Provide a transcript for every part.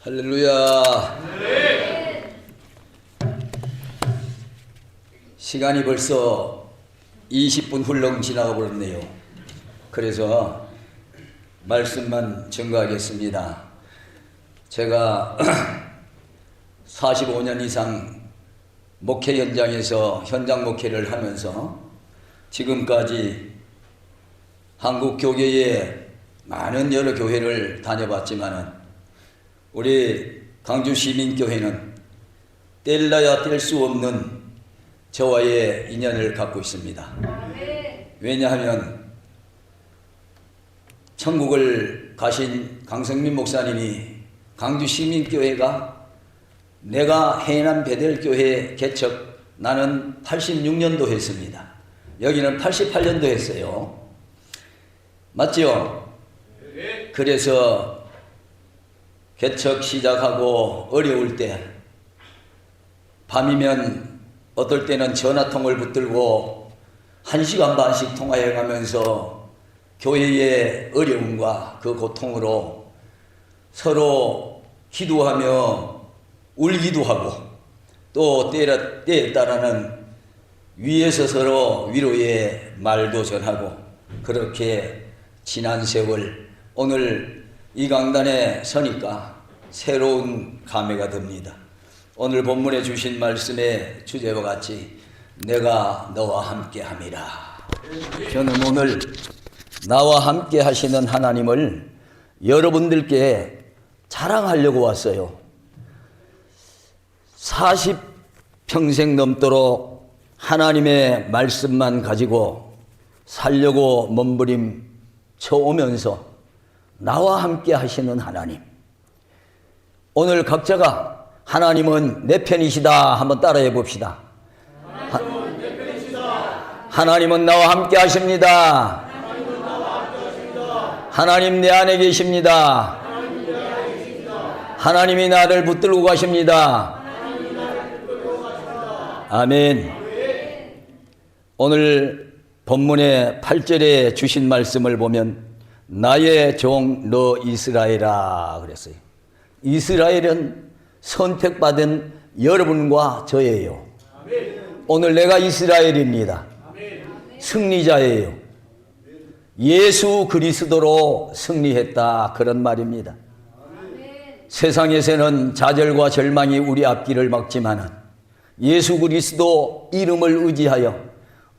할렐루야. 시간이 벌써 20분 훌렁 지나가 버렸네요. 그래서 말씀만 증거하겠습니다. 제가 45년 이상 목회 현장에서 현장 목회를 하면서 지금까지 한국 교계에 많은 여러 교회를 다녀봤지만은 우리 강주 시민교회는 뗄래야 뗄 수 없는 저와의 인연을 갖고 있습니다. 왜냐하면 천국을 가신 강성민 목사님이 강주 시민교회가 내가 해남 베델교회 개척 나는 86년도 했습니다. 여기는 88년도 했어요. 맞죠? 그래서 개척 시작하고 어려울 때 밤이면 어떨 때는 전화통을 붙들고 1시간 반씩 통화해 가면서 교회의 어려움과 그 고통으로 서로 기도하며 울기도 하고 또 때에 따라는 위에서 서로 위로의 말도 전하고 그렇게 지난 세월 오늘 이 강단에 서니까 새로운 감회가 듭니다. 오늘 본문에 주신 말씀의 주제와 같이 내가 너와 함께 함이라. 저는 오늘 나와 함께 하시는 하나님을 여러분들께 자랑하려고 왔어요. 40평생 넘도록 하나님의 말씀만 가지고 살려고 몸부림쳐 오면서 나와 함께 하시는 하나님. 오늘 각자가 하나님은 내 편이시다 한번 따라해 봅시다. 하나님은 나와 함께 하십니다. 하나님 내 안에 계십니다. 하나님이 나를 붙들고 가십니다. 아멘. 오늘 본문의 8절에 주신 말씀을 보면 나의 종 너 이스라엘아 그랬어요. 이스라엘은 선택받은 여러분과 저예요. 오늘 내가 이스라엘입니다. 승리자예요. 예수 그리스도로 승리했다 그런 말입니다. 세상에서는 좌절과 절망이 우리 앞길을 막지만은 예수 그리스도 이름을 의지하여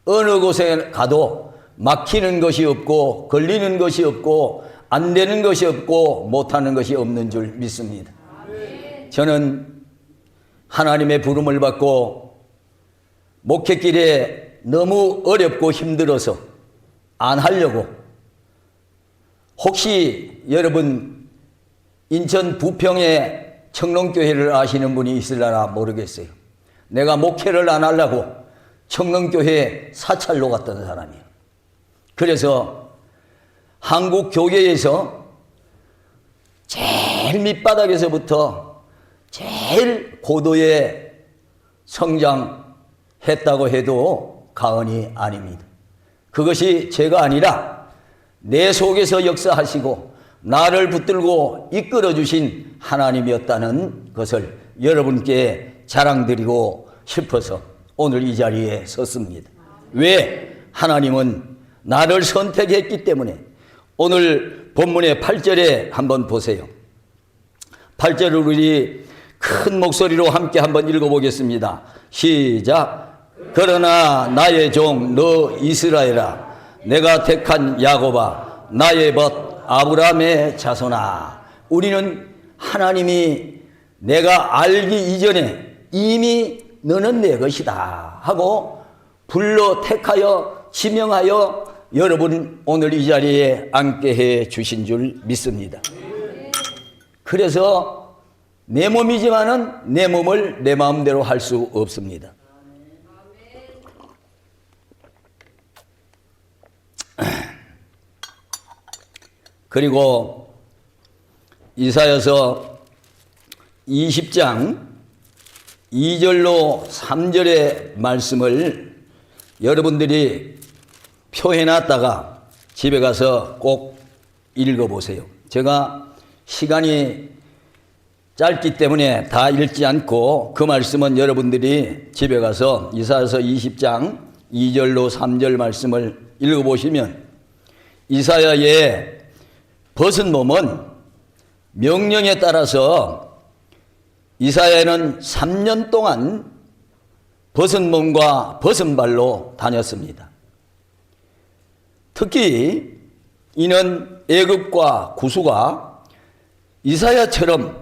어느 곳에 가도 막히는 것이 없고 걸리는 것이 없고 안 되는 것이 없고 못하는 것이 없는 줄 믿습니다. 저는 하나님의 부름을 받고 목회길에 너무 어렵고 힘들어서 안 하려고 혹시 여러분 인천 부평에 청롱교회를 아시는 분이 있으려나 모르겠어요. 내가 목회를 안 하려고 청롱교회 사찰로 갔던 사람이에요. 그래서 한국 교계에서 제일 밑바닥에서부터 제일 고도의 성장했다고 해도 과언이 아닙니다. 그것이 제가 아니라 내 속에서 역사하시고 나를 붙들고 이끌어 주신 하나님이었다는 것을 여러분께 자랑드리고 싶어서 오늘 이 자리에 섰습니다. 왜? 하나님은 나를 선택했기 때문에. 오늘 본문의 8절에 한번 보세요. 8절을 우리 큰 목소리로 함께 한번 읽어보겠습니다. 시작. 그러나 나의 종 너 이스라엘아 내가 택한 야곱아 나의 벗 아브라함의 자손아. 우리는 하나님이 내가 알기 이전에 이미 너는 내 것이다 하고 불러 택하여 지명하여 여러분 오늘 이 자리에 앉게 해 주신 줄 믿습니다. 그래서 내 몸이지만은 내 몸을 내 마음대로 할 수 없습니다. 그리고 이사야서 20장 2절로 3절의 말씀을 여러분들이 표해놨다가 집에 가서 꼭 읽어보세요. 제가 시간이 짧기 때문에 다 읽지 않고 그 말씀은 여러분들이 집에 가서 이사야서 20장 2절로 3절 말씀을 읽어보시면 이사야의 벗은 몸은 명령에 따라서 이사야는 3년 동안 벗은 몸과 벗은 발로 다녔습니다. 특히 이는 애굽과 구수가 이사야처럼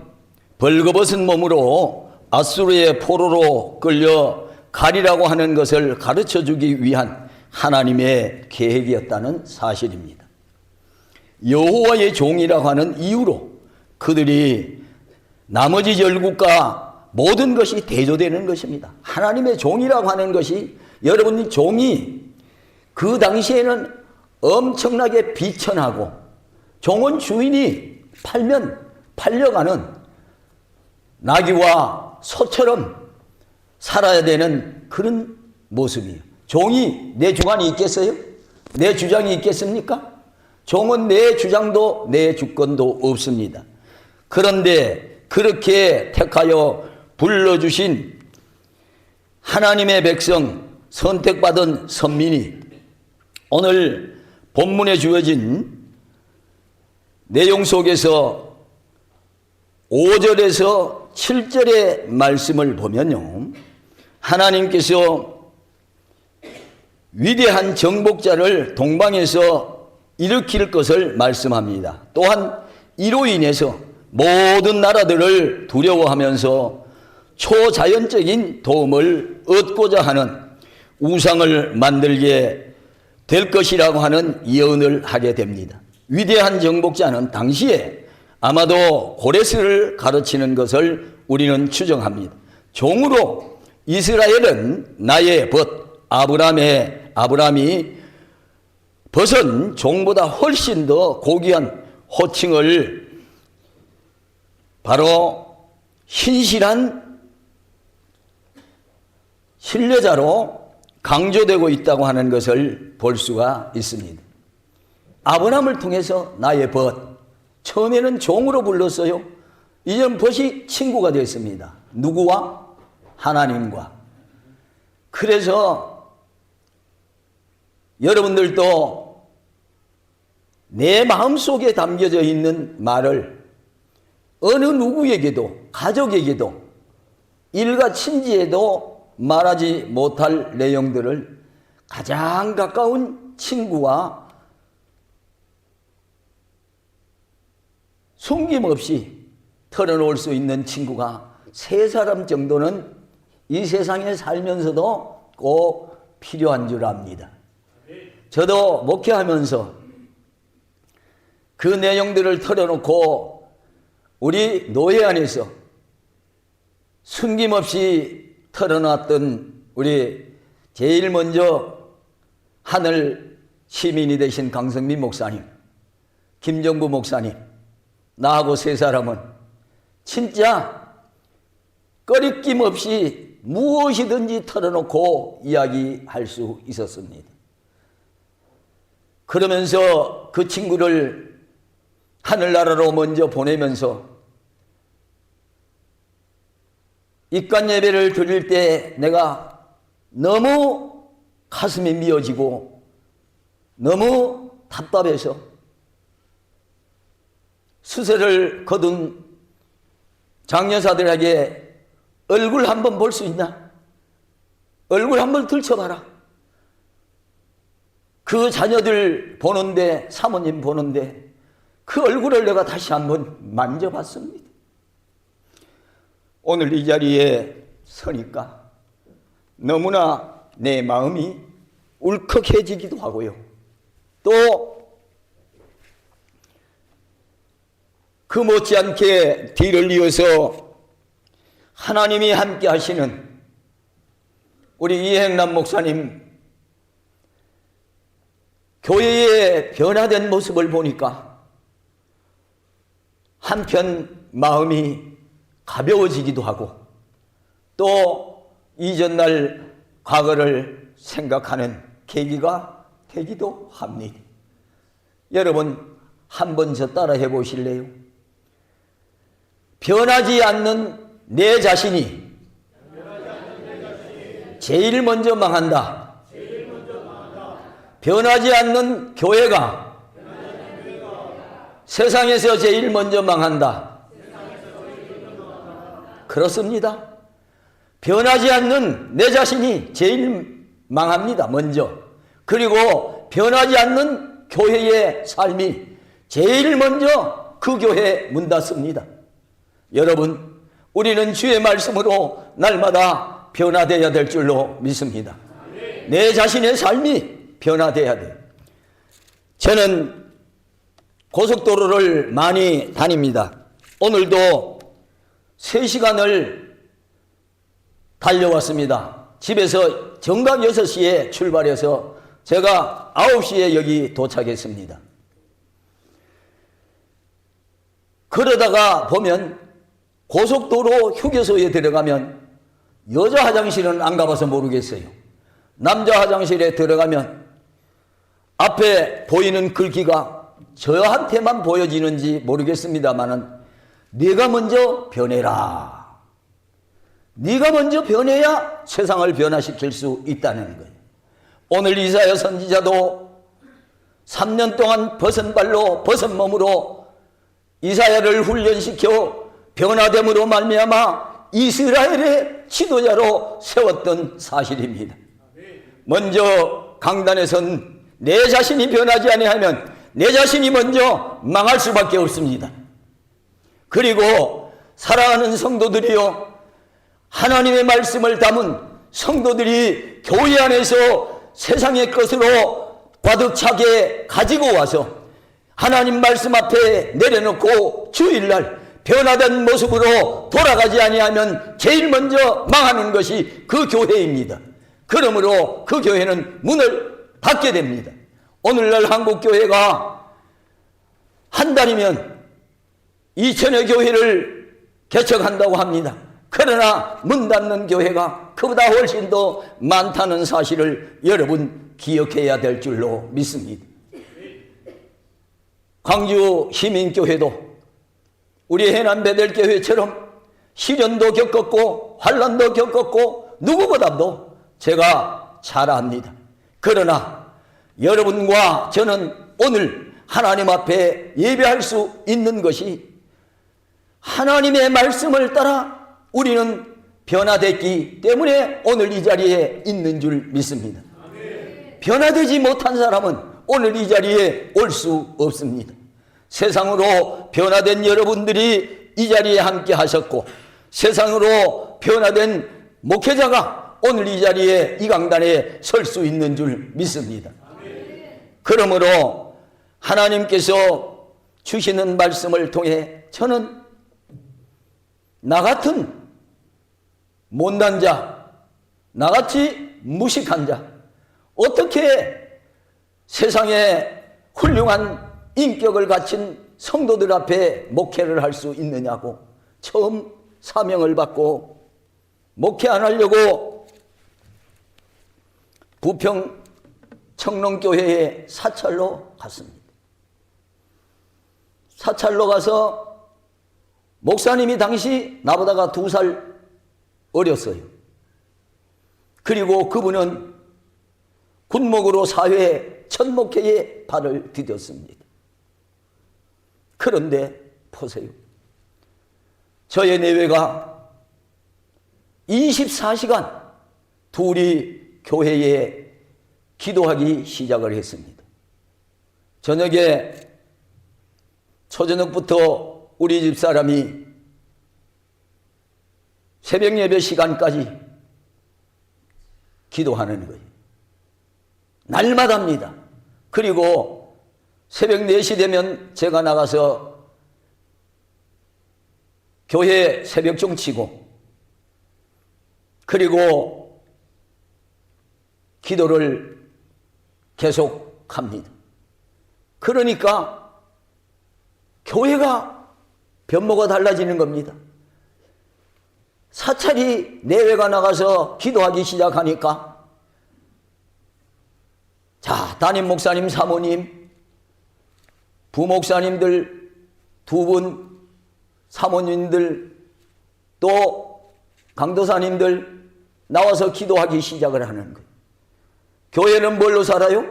벌거벗은 몸으로 아수르의 포로로 끌려 가리라고 하는 것을 가르쳐주기 위한 하나님의 계획이었다는 사실입니다. 여호와의 종이라고 하는 이유로 그들이 나머지 열국과 모든 것이 대조되는 것입니다. 하나님의 종이라고 하는 것이, 여러분이 종이 그 당시에는 엄청나게 비천하고 종은 주인이 팔면 팔려가는 나귀와 소처럼 살아야 되는 그런 모습이에요. 종이 내 주관이 있겠어요? 내 주장이 있겠습니까? 종은 내 주장도 내 주권도 없습니다. 그런데 그렇게 택하여 불러주신 하나님의 백성, 선택받은 선민이 오늘 본문에 주어진 내용 속에서 5절에서 7절의 말씀을 보면요, 하나님께서 위대한 정복자를 동방에서 일으킬 것을 말씀합니다. 또한 이로 인해서 모든 나라들을 두려워하면서 초자연적인 도움을 얻고자 하는 우상을 만들게 될 것이라고 하는 예언을 하게 됩니다. 위대한 정복자는 당시에 아마도 고레스를 가르치는 것을 우리는 추정합니다. 종으로 이스라엘은 나의 벗, 아브라함이 벗은 종보다 훨씬 더 고귀한 호칭을 바로 신실한 신뢰자로 강조되고 있다고 하는 것을 볼 수가 있습니다. 아브라함을 통해서 나의 벗, 처음에는 종으로 불렀어요. 이젠 벗이 친구가 됐습니다. 누구와? 하나님과. 그래서 여러분들도 내 마음속에 담겨져 있는 말을 어느 누구에게도, 가족에게도, 일가 친지에도 말하지 못할 내용들을 가장 가까운 친구와 숨김없이 털어놓을 수 있는 친구가 3사람 정도는 이 세상에 살면서도 꼭 필요한 줄 압니다. 저도 목회하면서 그 내용들을 털어놓고 우리 노회 안에서 숨김없이 털어놨던 우리 제일 먼저 하늘 시민이 되신 강성민 목사님, 김정구 목사님, 나하고 3사람은 진짜 꺼리낌 없이 무엇이든지 털어놓고 이야기할 수 있었습니다. 그러면서 그 친구를 하늘나라로 먼저 보내면서 입관 예배를 드릴 때 내가 너무 가슴이 미어지고 너무 답답해서 수세를 거둔 장여사들에게 얼굴 한번 볼 수 있나? 얼굴 한번 들춰봐라. 그 자녀들 보는데, 사모님 보는데 그 얼굴을 내가 다시 한번 만져봤습니다. 오늘 이 자리에 서니까 너무나 내 마음이 울컥해지기도 하고요. 또 그 못지않게 뒤를 이어서 하나님이 함께 하시는 우리 이행남 목사님 교회의 변화된 모습을 보니까 한편 마음이 가벼워지기도 하고 또 이전날 과거를 생각하는 계기가 되기도 합니다. 여러분 한번 저 따라 해보실래요? 변하지 않는 내 자신이 제일 먼저 망한다. 변하지 않는 교회가 세상에서 제일 먼저 망한다. 그렇습니다. 변하지 않는 내 자신이 제일 망합니다. 먼저. 그리고 변하지 않는 교회의 삶이 제일 먼저 그 교회에 문 닫습니다. 여러분, 우리는 주의 말씀으로 날마다 변화되어야 될 줄로 믿습니다. 내 자신의 삶이 변화되어야 돼요. 저는 고속도로를 많이 다닙니다. 오늘도 3시간을 달려왔습니다. 집에서 정각 6시에 출발해서 제가 9시에 여기 도착했습니다. 그러다가 보면 고속도로 휴게소에 들어가면 여자 화장실은 안 가봐서 모르겠어요. 남자 화장실에 들어가면 앞에 보이는 글귀가 저한테만 보여지는지 모르겠습니다만은 네가 먼저 변해라. 네가 먼저 변해야 세상을 변화시킬 수 있다는 거예요. 오늘 이사야 선지자도 3년 동안 벗은 발로 벗은 몸으로 이사야를 훈련시켜 변화됨으로 말미암아 이스라엘의 지도자로 세웠던 사실입니다. 먼저 강단에선 내 자신이 변하지 아니하면 내 자신이 먼저 망할 수밖에 없습니다. 그리고 사랑하는 성도들이요, 하나님의 말씀을 담은 성도들이 교회 안에서 세상의 것으로 가득차게 가지고 와서 하나님 말씀 앞에 내려놓고 주일날 변화된 모습으로 돌아가지 아니하면 제일 먼저 망하는 것이 그 교회입니다. 그러므로 그 교회는 문을 닫게 됩니다. 오늘날 한국교회가 한 달이면 2,000여 교회를 개척한다고 합니다. 그러나 문 닫는 교회가 그보다 훨씬 더 많다는 사실을 여러분 기억해야 될 줄로 믿습니다. 광주 시민교회도 우리 해남 베델교회처럼 시련도 겪었고 환난도 겪었고 누구보다도 제가 잘 압니다. 그러나 여러분과 저는 오늘 하나님 앞에 예배할 수 있는 것이 하나님의 말씀을 따라 우리는 변화됐기 때문에 오늘 이 자리에 있는 줄 믿습니다. 변화되지 못한 사람은 오늘 이 자리에 올 수 없습니다. 세상으로 변화된 여러분들이 이 자리에 함께 하셨고 세상으로 변화된 목회자가 오늘 이 자리에 이 강단에 설 수 있는 줄 믿습니다. 그러므로 하나님께서 주시는 말씀을 통해 저는 나 같은 못난 자, 나같이 무식한 자, 어떻게 세상에 훌륭한 인격을 갖춘 성도들 앞에 목회를 할 수 있느냐고 처음 사명을 받고 목회 안 하려고 부평 청롱교회에 사찰로 갔습니다. 사찰로 가서 목사님이 당시 나보다가 2살 어렸어요. 그리고 그분은 군목으로 사회 첫 목회에 발을 디뎠습니다. 그런데 보세요. 저의 내외가 24시간 둘이 교회에 기도하기 시작을 했습니다. 저녁에 초저녁부터 우리 집사람이 새벽 예배 시간까지 기도하는 거예요. 날마다입니다. 그리고 새벽 4시 되면 제가 나가서 교회 새벽종 치고 그리고 기도를 계속합니다. 그러니까 교회가 변모가 달라지는 겁니다. 사찰이 내외가 나가서 기도하기 시작하니까 자, 담임 목사님, 사모님, 부목사님들 2분, 사모님들 또 강도사님들 나와서 기도하기 시작을 하는 거예요. 교회는 뭘로 살아요?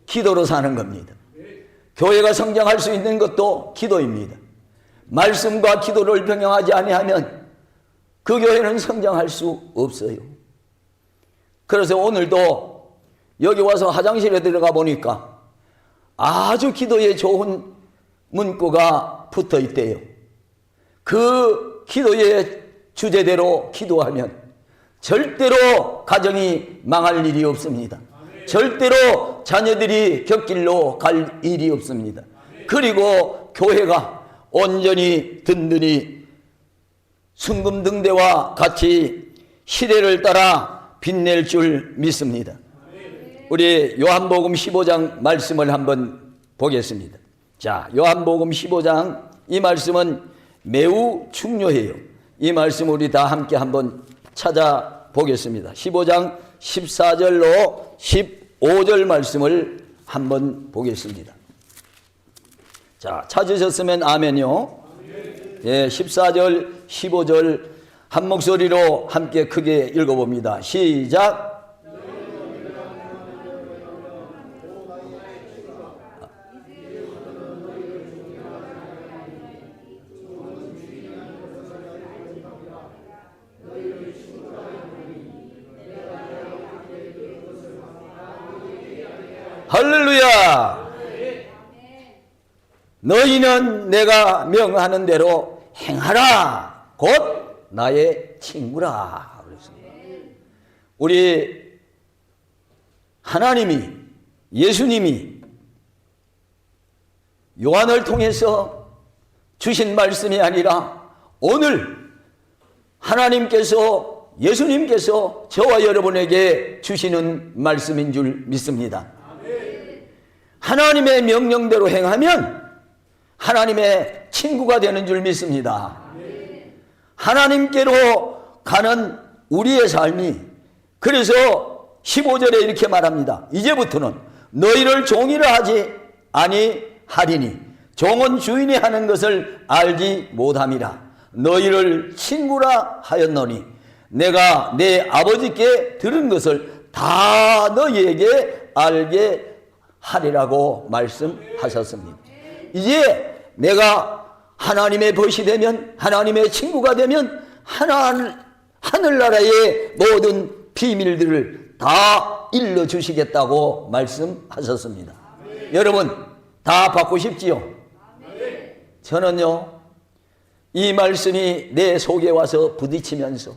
기도로 사는 겁니다. 교회가 성장할 수 있는 것도 기도입니다. 말씀과 기도를 병행하지 아니하면 그 교회는 성장할 수 없어요. 그래서 오늘도 여기 와서 화장실에 들어가 보니까 아주 기도에 좋은 문구가 붙어 있대요. 그 기도의 주제대로 기도하면 절대로 가정이 망할 일이 없습니다. 절대로 자녀들이 곁길로 갈 일이 없습니다. 그리고 교회가 온전히 든든히 순금등대와 같이 시대를 따라 빛낼 줄 믿습니다. 우리 요한복음 15장 말씀을 한번 보겠습니다. 자, 요한복음 15장 이 말씀은 매우 중요해요. 이 말씀 우리 다 함께 한번 찾아보겠습니다. 15장 14절로 15절 말씀을 한번 보겠습니다. 자, 찾으셨으면 아멘요. 예, 14절, 15절 한 목소리로 함께 크게 읽어봅니다. 시작. 할렐루야. 너희는 내가 명하는 대로 행하라. 곧 나의 친구라. 우리 하나님이, 예수님이 요한을 통해서 주신 말씀이 아니라 오늘 하나님께서, 예수님께서 저와 여러분에게 주시는 말씀인 줄 믿습니다. 하나님의 명령대로 행하면 하나님의 친구가 되는 줄 믿습니다. 하나님께로 가는 우리의 삶이, 그래서 15절에 이렇게 말합니다. 이제부터는 너희를 종이라 하지 아니하리니 종은 주인이 하는 것을 알지 못함이라. 너희를 친구라 하였노니 내가 내 아버지께 들은 것을 다 너희에게 알게 하리라고 말씀하셨습니다. 이제 내가 하나님의 벗이 되면, 하나님의 친구가 되면 하늘나라의 모든 비밀들을 다 일러주시겠다고 말씀하셨습니다. 여러분 다 받고 싶지요? 저는요, 이 말씀이 내 속에 와서 부딪히면서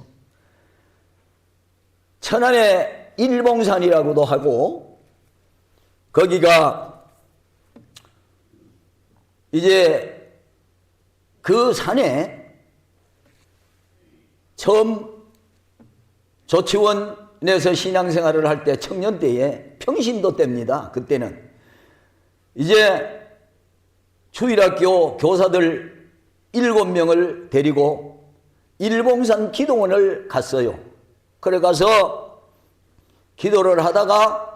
천안의 일봉산이라고도 하고, 거기가 이제 그 산에 처음 조치원에서 신앙생활을 할 때, 청년 때에, 평신도 때입니다. 그때는 이제 주일학교 교사들 7명을 데리고 일봉산 기도원을 갔어요. 그래 가서 기도를 하다가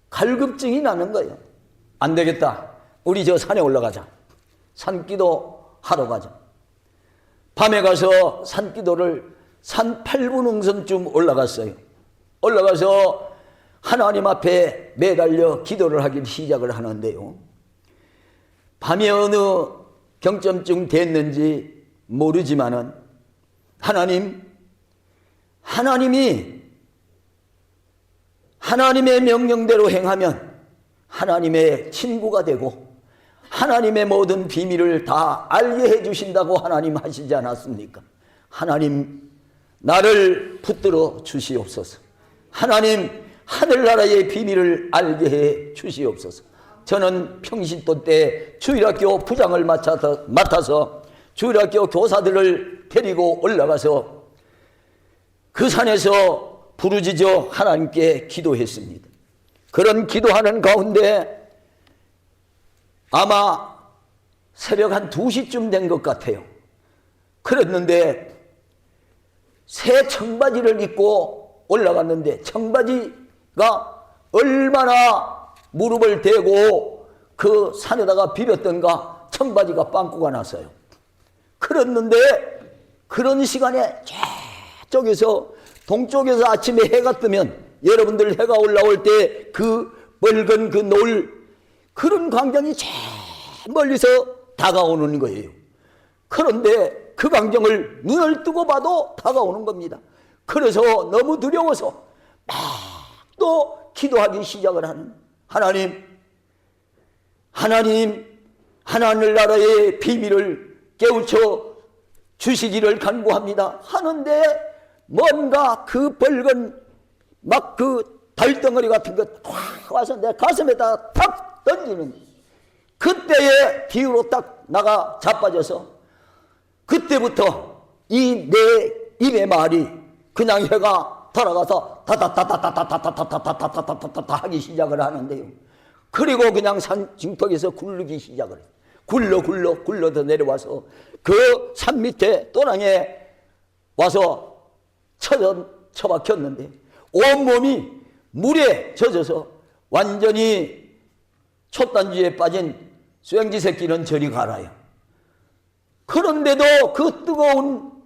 갈급증이 나는 거예요. 안 되겠다, 우리 저 산에 올라가자. 산기도 하러 가자. 밤에 가서 산기도를 산 8분 응선쯤 올라갔어요. 올라가서 하나님 앞에 매달려 기도를 하기 시작을 하는데요, 밤이 어느 경점쯤 됐는지 모르지만은 하나님이 하나님의 명령대로 행하면 하나님의 친구가 되고 하나님의 모든 비밀을 다 알게 해주신다고 하나님 하시지 않았습니까? 하나님 나를 붙들어 주시옵소서. 하나님 하늘나라의 비밀을 알게 해 주시옵소서. 저는 평신도 때 주일학교 부장을 맡아서 주일학교 교사들을 데리고 올라가서 그 산에서 부르짖어 하나님께 기도했습니다. 그런 기도하는 가운데 아마 새벽 한 2시쯤 된 것 같아요. 그랬는데 새 청바지를 입고 올라갔는데 청바지가 얼마나 무릎을 대고 그 산에다가 비볐던가 청바지가 빵꾸가 났어요. 그랬는데 그런 시간에 저쪽에서 동쪽에서 아침에 해가 뜨면 여러분들 해가 올라올 때 그 붉은 그 노을 그런 광경이 저 멀리서 다가오는 거예요. 그런데 그 광경을 눈을 뜨고 봐도 다가오는 겁니다. 그래서 너무 두려워서 막 또 기도하기 시작을 하는 하나님 하나님 나라의 비밀을 깨우쳐 주시기를 간구합니다 하는데 뭔가 그 붉은 막 그 달덩어리 같은 거 확 와서 내 가슴에다 탁 던지는 그때에 뒤로 딱 나가 자빠져서 그때부터 이 내 입의 말이 그냥 해가 돌아가서 다다다다다다다다다다다다다다다 하기 시작을 하는데요. 그리고 그냥 산 중턱에서 굴르기 시작을 해요. 굴러서 내려와서 그 산 밑에 또랑에 와서 처박혔는데 온몸이 물에 젖어서 완전히 촛단지에 빠진 쇠행지 새끼는 저리 가라요. 그런데도 그 뜨거운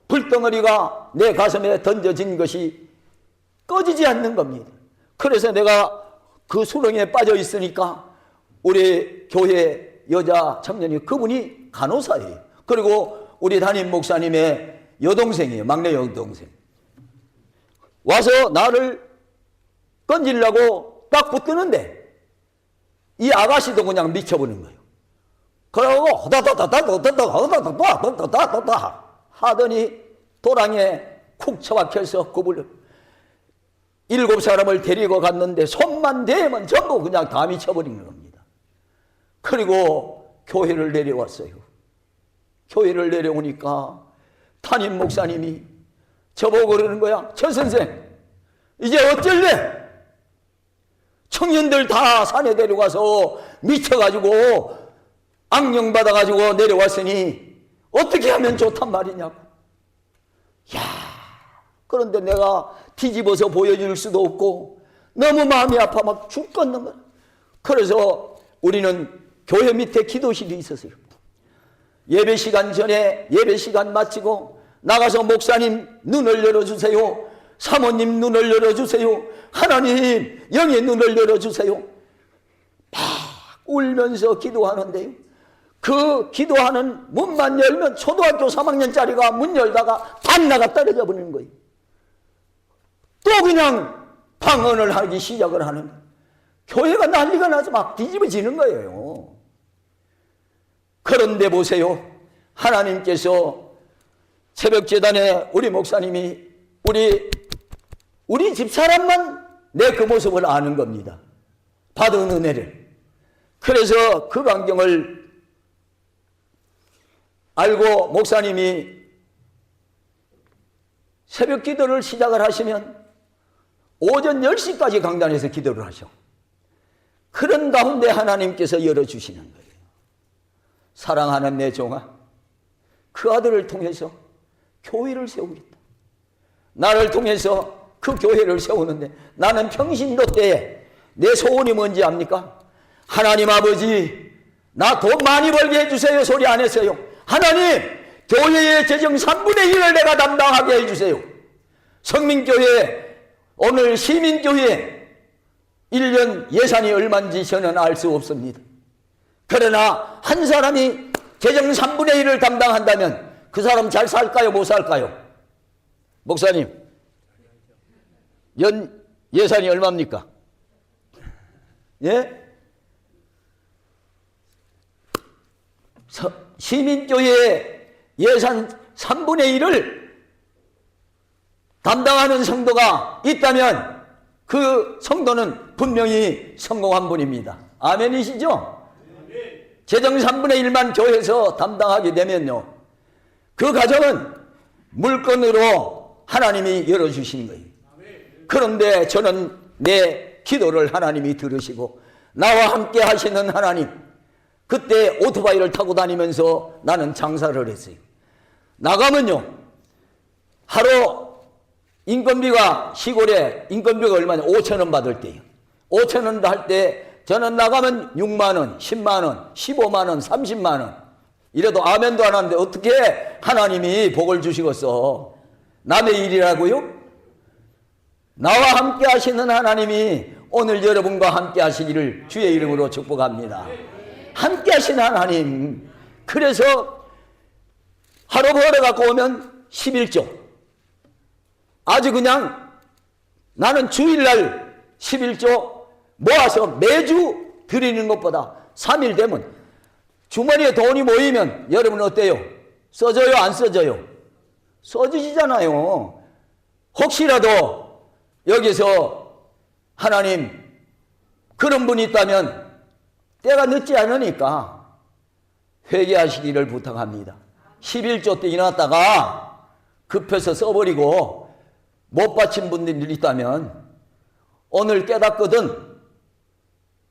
불덩어리가 내 가슴에 던져진 것이 꺼지지 않는 겁니다. 그래서 내가 그 수렁에 빠져 있으니까 우리 교회 여자 청년이 그분이 간호사예요. 그리고 우리 담임 목사님의 여동생이에요. 막내 여동생. 와서 나를 건지려고 딱 붙드는데 이 아가씨도 그냥 미쳐버린 거예요. 그러고 호다다다다다다다다다다다다다다 하더니 도랑에 쿡 처박혀서 그불 7사람을 데리고 갔는데 손만 대면 전부 그냥 다 미쳐버린 겁니다. 그리고 교회를 내려왔어요. 교회를 내려오니까 담임 목사님이 저보고 그러는 거야. 저 선생 이제 어쩔래? 청년들 다 산에 데려가서 미쳐가지고 악령받아가지고 내려왔으니 어떻게 하면 좋단 말이냐고. 야, 그런데 내가 뒤집어서 보여줄 수도 없고 너무 마음이 아파 막 죽겠는 거야. 그래서 우리는 교회 밑에 기도실이 있었어요. 예배 시간 전에 예배 시간 마치고 나가서 목사님 눈을 열어주세요. 사모님 눈을 열어주세요. 하나님 영의 눈을 열어주세요. 막 울면서 기도하는데요. 그 기도하는 문만 열면 초등학교 3학년짜리가 문 열다가 반나가 떨어져 버리는 거예요. 또 그냥 방언을 하기 시작을 하는 거예요. 교회가 난리가 나서 막 뒤집어지는 거예요. 그런데 보세요. 하나님께서 새벽재단에 우리 목사님이 우리 집사람만 내 그 모습을 아는 겁니다. 받은 은혜를. 그래서 그 광경을 알고 목사님이 새벽 기도를 시작을 하시면 오전 10시까지 강단에서 기도를 하셔. 그런 가운데 하나님께서 열어주시는 거예요. 사랑하는 내 종아, 그 아들을 통해서 교회를 세우겠다. 나를 통해서 그 교회를 세우는데 나는 평신도 때에 내 소원이 뭔지 압니까? 하나님 아버지, 나 돈 많이 벌게 해주세요 소리 안 했어요. 하나님, 교회의 재정 3분의 1을 내가 담당하게 해주세요. 성민교회, 오늘 시민교회 1년 예산이 얼마인지 저는 알 수 없습니다. 그러나 한 사람이 재정 3분의 1을 담당한다면 그 사람 잘 살까요? 못 살까요? 목사님, 연 예산이 얼마입니까? 예? 시민교회 예산 3분의 1을 담당하는 성도가 있다면 그 성도는 분명히 성공한 분입니다. 아멘이시죠? 재정 3분의 1만 교회에서 담당하게 되면요, 그 가정은 물건으로 하나님이 열어주신 거예요. 그런데 저는 내 기도를 하나님이 들으시고 나와 함께 하시는 하나님, 그때 오토바이를 타고 다니면서 나는 장사를 했어요. 나가면요, 하루 인건비가 시골에 인건비가 얼마냐? 5,000원 받을 때요. 5,000원 할 때 저는 나가면 6만 원, 10만 원, 15만 원, 30만 원 이래도 아멘도 안 하는데 어떻게 하나님이 복을 주시겠어? 남의 일이라고요? 나와 함께 하시는 하나님이 오늘 여러분과 함께 하시기를 주의 이름으로 축복합니다. 함께 하시는 하나님. 그래서 하루 벌어갖고 오면 11조. 아주 그냥 나는 주일날 11조 모아서 매주 드리는 것보다 3일 되면 주머니에 돈이 모이면 여러분 어때요? 써져요? 안 써져요? 써지잖아요. 혹시라도 여기서 하나님 그런 분이 있다면 때가 늦지 않으니까 회개하시기를 부탁합니다. 11조 때 일어났다가 급해서 써버리고 못 바친 분들이 있다면 오늘 깨닫거든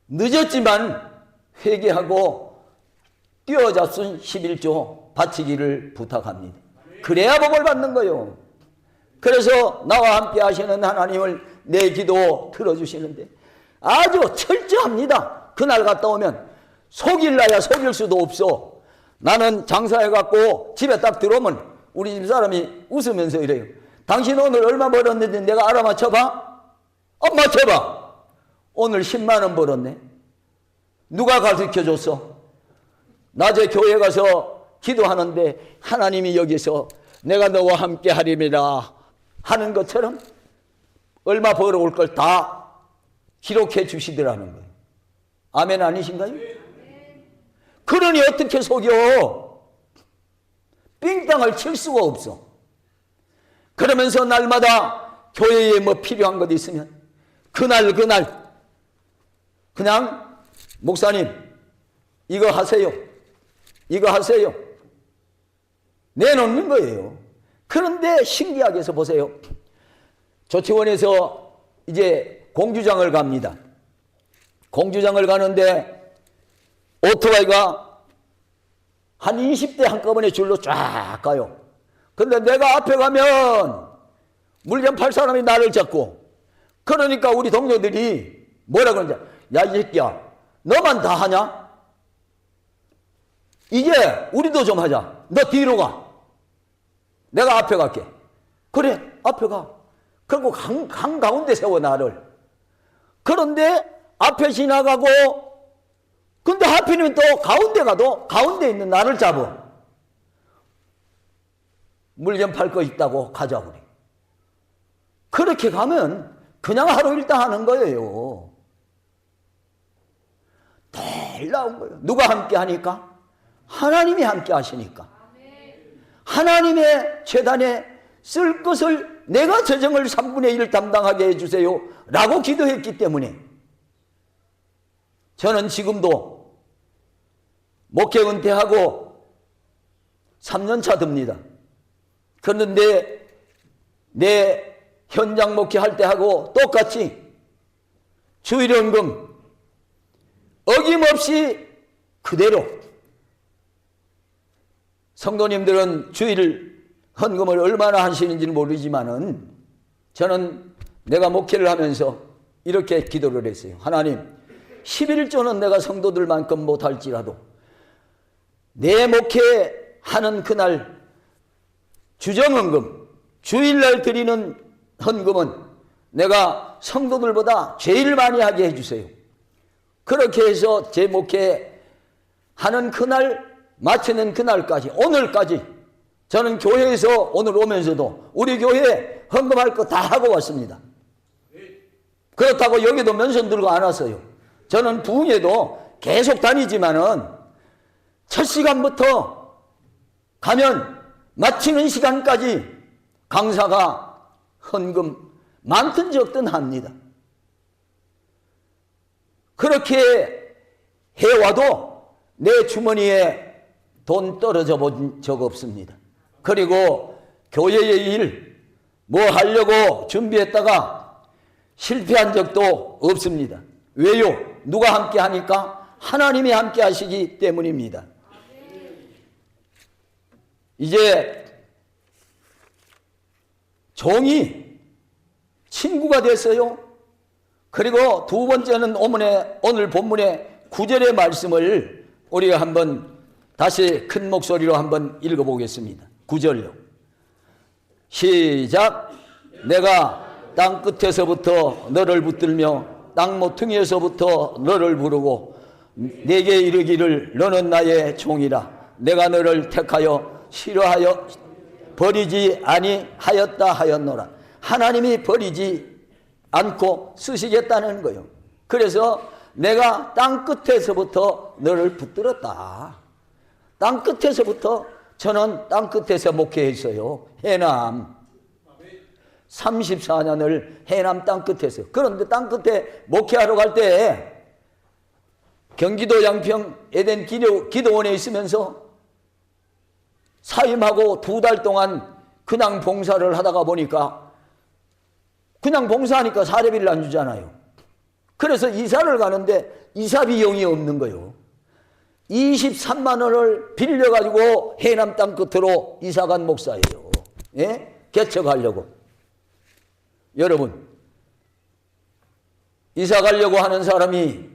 늦었지만 회개하고 뛰어잡순 11조 바치기를 부탁합니다. 그래야 복을 받는 거예요. 그래서 나와 함께 하시는 하나님을 내 기도 들어주시는데 아주 철저합니다. 그날 갔다 오면 속일라야 속일 수도 없어. 나는 장사해갖고 집에 딱 들어오면 우리 집사람이 웃으면서 이래요. 당신 오늘 얼마 벌었는지 내가 알아맞혀봐? 맞춰봐. 오늘 10만 원 벌었네. 누가 가르쳐줬어? 낮에 교회 가서 기도하는데 하나님이 여기서 내가 너와 함께 하림이라 하는 것처럼 얼마 벌어올 걸 다 기록해 주시더라는 거예요. 아멘 아니신가요? 그러니 어떻게 속여? 삥땅을 칠 수가 없어. 그러면서 날마다 교회에 뭐 필요한 것 있으면 그날 그냥 목사님 이거 하세요. 이거 하세요. 내놓는 거예요. 그런데 신기하게 해서 보세요. 조치원에서 이제 공주장을 갑니다. 공주장을 가는데 오토바이가 한 20대 한꺼번에 줄로 쫙 가요. 근데 내가 앞에 가면 물건 팔 사람이 나를 잡고 그러니까 우리 동료들이 뭐라 그러는지 야 이 새끼야 너만 다 하냐? 이제 우리도 좀 하자. 너 뒤로 가. 내가 앞에 갈게. 그래 앞에 가. 그리고 한가운데 세워 나를. 그런데 앞에 지나가고 근데 하필이면 또 가운데 가도 가운데 있는 나를 잡아. 물건 팔 거 있다고 가자고 그래. 그렇게 가면 그냥 하루 일당 하는 거예요. 놀라운 거예요. 누가 함께 하니까? 하나님이 함께 하시니까. 하나님의 재단에 쓸 것을 내가 재정을 3분의 1을 담당하게 해주세요 라고 기도했기 때문에 저는 지금도 목회 은퇴하고 3년차 듭니다. 그런데 내 현장 목회할 때 하고 똑같이 주일연금 어김없이 그대로 성도님들은 주일 헌금을 얼마나 하시는지는 모르지만은 저는 내가 목회를 하면서 이렇게 기도를 했어요. 하나님 11조는 내가 성도들만큼 못할지라도 내 목회하는 그날 주정헌금 주일날 드리는 헌금은 내가 성도들보다 제일 많이 하게 해주세요. 그렇게 해서 제 목회하는 그날 마치는 그날까지 오늘까지 저는 교회에서 오늘 오면서도 우리 교회에 헌금할 거 다 하고 왔습니다. 그렇다고 여기도 면선 들고 안 왔어요. 저는 부흥회도 계속 다니지만은 첫 시간부터 가면 마치는 시간까지 강사가 헌금 많든 적든 합니다. 그렇게 해와도 내 주머니에 돈 떨어져 본 적 없습니다. 그리고 교회의 일 뭐 하려고 준비했다가 실패한 적도 없습니다. 왜요? 누가 함께 하니까? 하나님이 함께 하시기 때문입니다. 이제 종이 친구가 됐어요. 그리고 두 번째는 오늘 본문의 9절의 말씀을 우리가 한번 다시 큰 목소리로 한번 읽어보겠습니다. 9절요. 시작. 내가 땅 끝에서부터 너를 붙들며 땅 모퉁이에서부터 너를 부르고 내게 이르기를 너는 나의 종이라. 내가 너를 택하여 싫어하여 버리지 아니하였다 하였노라. 하나님이 버리지 않고 쓰시겠다는 거예요. 그래서 내가 땅 끝에서부터 너를 붙들었다. 땅 끝에서부터 저는 땅 끝에서 목회했어요. 해남 34년을 해남 땅 끝에서. 그런데 땅 끝에 목회하러 갈 때 경기도 양평 에덴 기도원에 있으면서 사임하고 2달 동안 그냥 봉사를 하다가 보니까 그냥 봉사하니까 사례비를 안 주잖아요. 그래서 이사를 가는데 이사 비용이 없는 거예요. 23만 원을 빌려가지고 해남 땅 끝으로 이사간 목사예요. 예? 개척하려고. 여러분, 이사 가려고 하는 사람이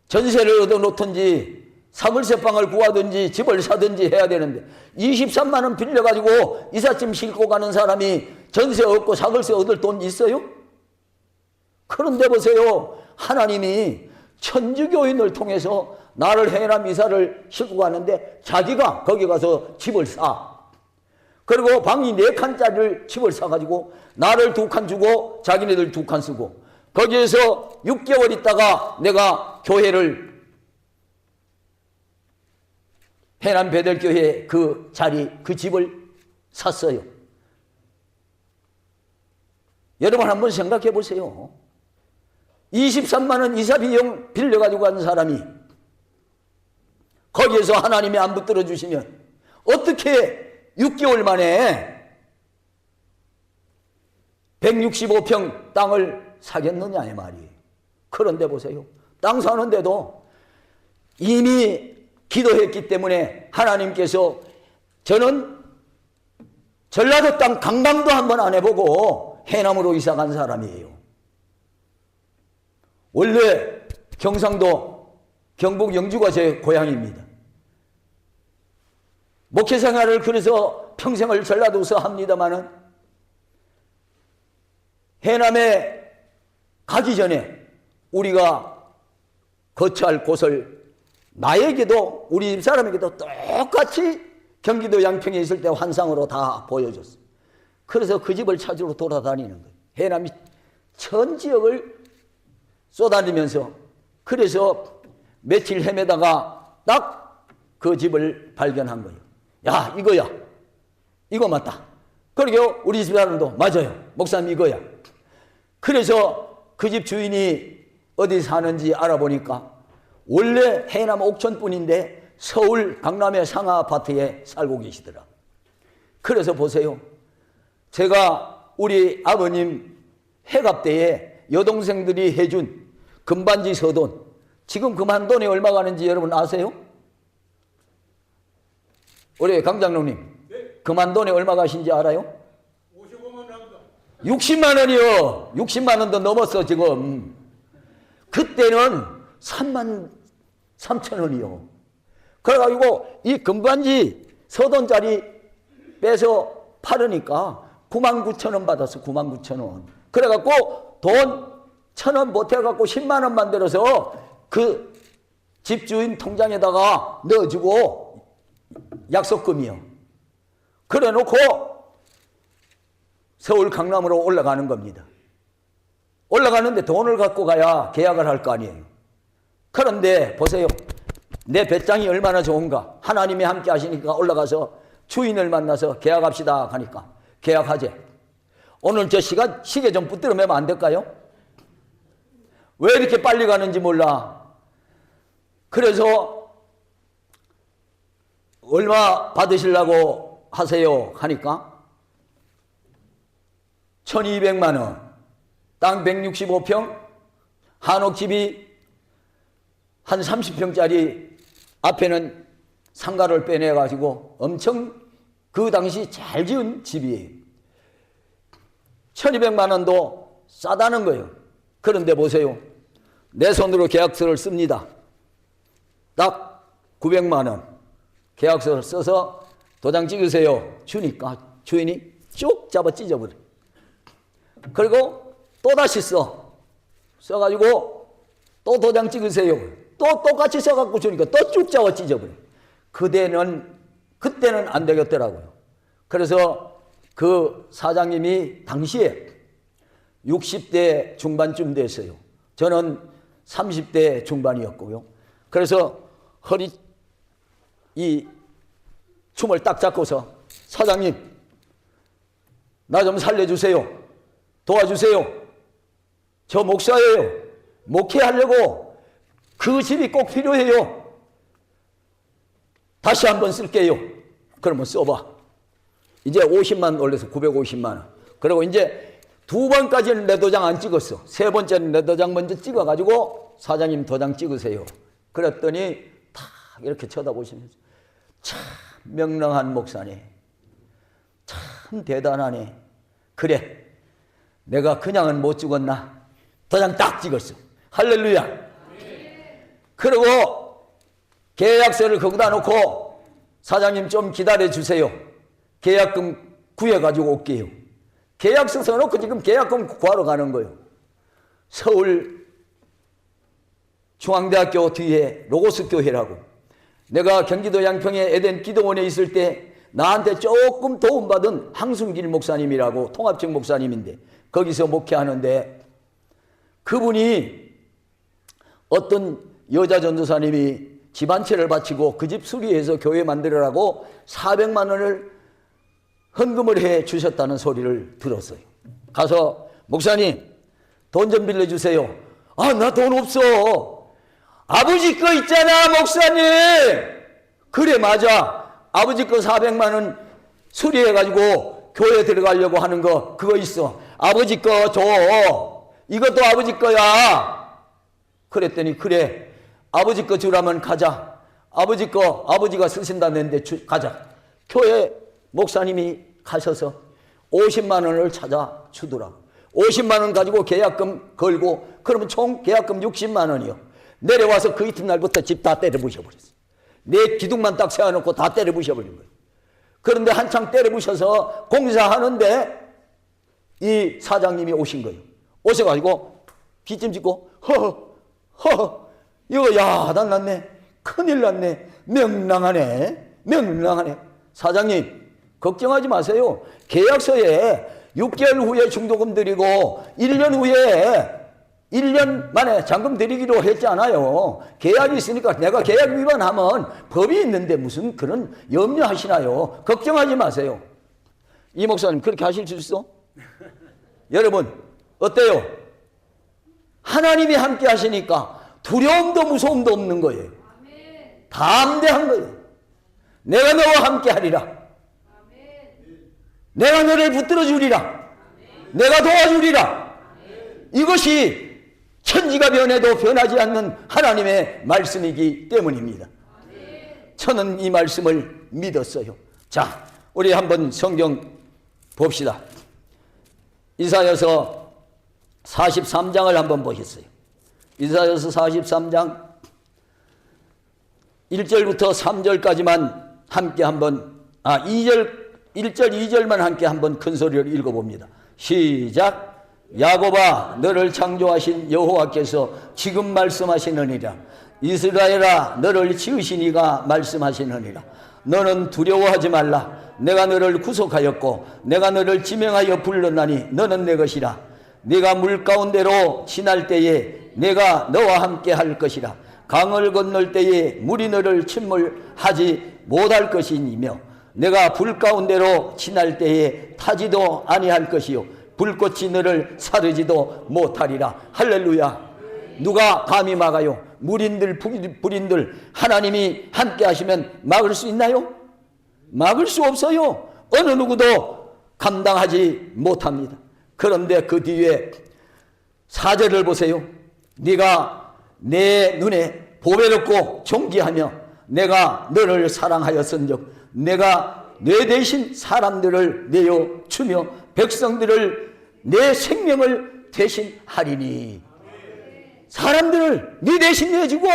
전세를 얻어놓든지 사물쇠방을 구하든지 집을 사든지 해야 되는데 23만 원 빌려가지고 이삿짐 싣고 가는 사람이 전세 얻고 사글세 얻을 돈 있어요? 그런데 보세요. 하나님이 천주교인을 통해서 나를 해남 이사를 싣고 가는데 자기가 거기 가서 집을 사. 그리고 방이 4칸짜리를 집을 사가지고 나를 2칸 주고 자기네들 2칸 쓰고 거기에서 6개월 있다가 내가 교회를 해남 베들교회 그 자리 그 집을 샀어요. 여러분 한번 생각해 보세요. 23만 원 이사 비용 빌려가지고 간 사람이 거기에서 하나님이 안 붙들어 주시면 어떻게 6개월 만에 165평 땅을 사겠느냐 이 말이에요. 그런데 보세요. 땅 사는데도 이미 기도했기 때문에 하나님께서 저는 전라도 땅 강강도 한번 안 해보고 해남으로 이사 간 사람이에요. 원래 경상도 경북 영주가 제 고향입니다. 목회 생활을 그래서 평생을 전라도에서 합니다마는 해남에 가기 전에 우리가 거처할 곳을 나에게도 우리 집 사람에게도 똑같이 경기도 양평에 있을 때 환상으로 다 보여줬어. 그래서 그 집을 찾으러 돌아다니는 거예요. 해남이 전 지역을 쏘다니면서 그래서 며칠 헤매다가 딱 그 집을 발견한 거예요. 야 이거야. 이거 맞다. 그리고 우리 집 사람도 맞아요. 목사님 이거야. 그래서 그 집 주인이 어디 사는지 알아보니까 원래 해남 옥천 분인데 서울 강남의 상하 아파트에 살고 계시더라. 그래서 보세요. 제가 우리 아버님 해갑 때에 여동생들이 해준 금반지 서돈, 지금 금한돈이 얼마 가는지 여러분 아세요? 우리 강장로님, 네. 금한돈이 얼마 가신지 알아요? 55만 원 합니다. 60만 원이요. 60만 원도 넘었어 지금. 그때는 3만 3천 원이요. 그래가지고 이 금반지 서돈짜리 빼서 팔으니까 9만 9천 원 받았어. 9만 9천 원. 그래갖고 돈 1,000원 보태갖고 10만 원 만들어서 그 집주인 통장에다가 넣어주고 약속금이요. 그래 놓고 서울 강남으로 올라가는 겁니다. 올라가는데 돈을 갖고 가야 계약을 할 거 아니에요. 그런데 보세요. 내 배짱이 얼마나 좋은가. 하나님이 함께 하시니까 올라가서 주인을 만나서 계약합시다 하니까 계약하재. 오늘 저 시계 좀 붙들어 매면 안 될까요? 왜 이렇게 빨리 가는지 몰라. 그래서 얼마 받으시려고 하세요 하니까 1200만 원, 땅 165평, 한옥집이 한 30평짜리 앞에는 상가를 빼내가지고 엄청 그 당시 잘 지은 집이에요. 1200만 원도 싸다는 거예요. 그런데 보세요. 내 손으로 계약서를 씁니다. 딱 900만 원. 계약서를 써서 도장 찍으세요. 주니까 주인이 쭉 잡아 찢어버려. 그리고 또 다시 써가지고 또 도장 찍으세요. 또 똑같이 써갖고 주니까 또 쭉 잡아 찢어버려. 그때는 안 되겠더라고요. 그래서 그 사장님이 당시에 60대 중반쯤 됐어요. 저는 30대 중반이었고요. 그래서 이 춤을 딱 잡고서 사장님, 나 좀 살려주세요. 도와주세요. 저 목사예요. 목회하려고 그 집이 꼭 필요해요. 다시 한번 쓸게요. 그러면 써봐. 이제 50만 올려서 950만 원. 그리고 이제 두 번까지는 내 도장 안 찍었어. 세 번째는 내 도장 먼저 찍어가지고 사장님 도장 찍으세요. 그랬더니 탁 이렇게 쳐다보시면서 참 명랑한 목사네. 참 대단하네. 그래, 내가 그냥은 못 찍었나? 도장 딱 찍었어. 할렐루야. 그리고 계약서를 거기다 놓고 사장님 좀 기다려 주세요. 계약금 구해가지고 올게요. 계약서 써놓고 지금 계약금 구하러 가는 거예요. 서울 중앙대학교 뒤에 로고스 교회라고. 내가 경기도 양평의 에덴 기도원에 있을 때 나한테 조금 도움받은 항순길 목사님이라고 통합적 목사님인데 거기서 목회하는데 그분이 어떤 여자 전도사님이 집 한 채를 바치고 그 집 수리해서 교회 만들으라고 400만 원을 헌금을 해 주셨다는 소리를 들었어요. 가서 목사님 돈 좀 빌려주세요. 아, 나 돈 없어. 아버지 거 있잖아 목사님. 그래 맞아. 아버지 거 400만 원 수리해가지고 교회 들어가려고 하는 거 그거 있어. 아버지 거 줘. 이것도 아버지 거야. 그랬더니 그래 아버지 거 주라면 가자. 아버지 거 아버지가 쓰신다는데 가자. 교회 목사님이 가셔서 50만 원을 찾아 주더라고. 50만 원 가지고 계약금 걸고 그러면 총 계약금 60만 원이요. 내려와서 그 이튿날부터 집 다 때려 부셔버렸어. 내 기둥만 딱 세워놓고 다 때려 부셔버린 거예요. 그런데 한창 때려 부셔서 공사하는데 이 사장님이 오신 거예요. 오셔가지고 기침 짓고 허허 이거 야단 났네. 큰일 났네. 명랑하네. 명랑하네. 사장님 걱정하지 마세요. 계약서에 6개월 후에 중도금 드리고 1년 후에 1년 만에 잔금 드리기로 했잖아요. 계약이 있으니까 내가 계약 위반하면 법이 있는데 무슨 그런 염려하시나요? 걱정하지 마세요. 이 목사님 그렇게 하실 수 있어? 여러분 어때요? 하나님이 함께 하시니까 두려움도 무서움도 없는 거예요. 담대한 거예요. 내가 너와 함께 하리라. 내가 너를 붙들어 주리라. 내가 도와주리라. 이것이 천지가 변해도 변하지 않는 하나님의 말씀이기 때문입니다. 저는 이 말씀을 믿었어요. 자, 우리 한번 성경 봅시다. 이사야서 43장을 한번 보셨어요. 이사야서 43장 1절부터 3절까지만 함께 한번 1절 2절만 함께 한번 큰 소리로 읽어봅니다. 시작. 야곱아 너를 창조하신 여호와께서 지금 말씀하시느니라. 이스라엘아 너를 지으신 이가 말씀하시느니라. 너는 두려워하지 말라. 내가 너를 구속하였고 내가 너를 지명하여 불렀나니 너는 내 것이라. 네가 물 가운데로 지날 때에 내가 너와 함께 할 것이라. 강을 건널 때에 물이 너를 침몰하지 못할 것이니며 내가 불 가운데로 지날 때에 타지도 아니할 것이요 불꽃이 너를 사르지도 못하리라. 할렐루야. 누가 감히 막아요? 물인들 불인들 하나님이 함께 하시면 막을 수 있나요? 막을 수 없어요. 어느 누구도 감당하지 못합니다. 그런데 그 뒤에 4절을 보세요. 네가 내 눈에 보배롭고 존귀하며 내가 너를 사랑하였은즉 내가 내 대신 사람들을 내어 주며 백성들을 내 생명을 대신하리니. 사람들을 네 대신 내주고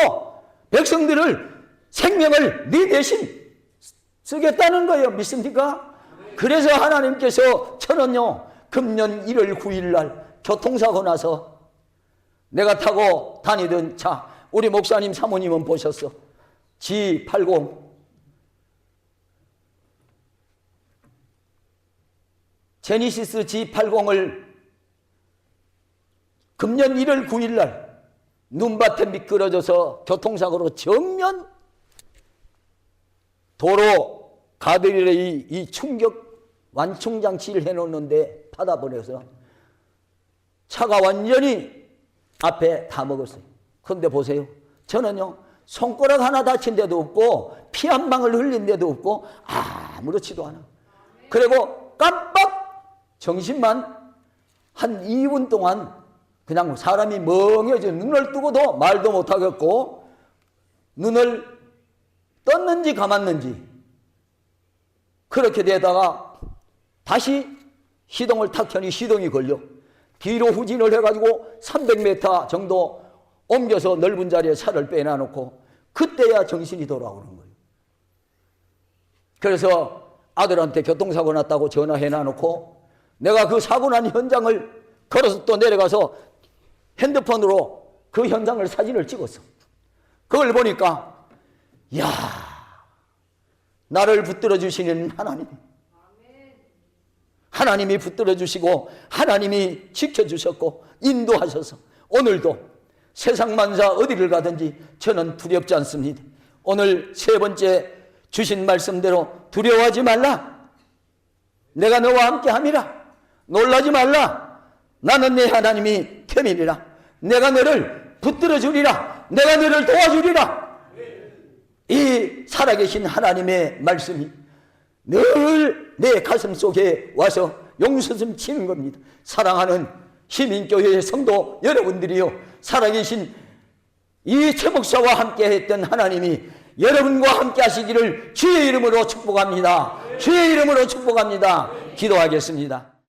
백성들을 생명을 네 대신 쓰겠다는 거예요. 믿습니까? 그래서 하나님께서 저는요, 금년 1월 9일 날 교통사고 나서 내가 타고 다니던 차, 우리 목사님 사모님은 보셨어. G80. 제니시스 G80을 금년 1월 9일 날 눈밭에 미끄러져서 교통사고로 정면 도로 가드레일에 이 충격 완충장치를 해놓는데 받아버려서 차가 완전히 앞에 다 먹었어요. 그런데 보세요. 저는요, 손가락 하나 다친 데도 없고 피 한 방울 흘린 데도 없고 아무렇지도 않아. 그리고 깜빡 정신만 한 2분 동안 그냥 사람이 멍해져 눈을 뜨고도 말도 못하겠고 눈을 떴는지 감았는지 그렇게 되다가 다시 시동을 탁 켜니 시동이 걸려 뒤로 후진을 해가지고 300m 정도 옮겨서 넓은 자리에 차를 빼놔놓고 그때야 정신이 돌아오는 거예요. 그래서 아들한테 교통사고 났다고 전화해놔놓고 내가 그 사고 난 현장을 걸어서 또 내려가서 핸드폰으로 그 현장을 사진을 찍었어. 그걸 보니까 야, 나를 붙들어 주시는 하나님이 붙들어 주시고 하나님이 지켜주셨고 인도하셔서 오늘도 세상 만사 어디를 가든지 저는 두렵지 않습니다. 오늘 세 번째 주신 말씀대로 두려워하지 말라. 내가 너와 함께 함이라. 놀라지 말라. 나는 내 하나님이 템이니라. 내가 너를 붙들어 주리라. 내가 너를 도와주리라. 이 살아계신 하나님의 말씀이 늘 내 가슴 속에 와서 용서좀 치는 겁니다. 사랑하는 시민교회의 성도 여러분들이요, 살아계신 이 최 목사와 함께 했던 하나님이 여러분과 함께 하시기를 주의 이름으로 축복합니다. 주의 이름으로 축복합니다. 기도하겠습니다.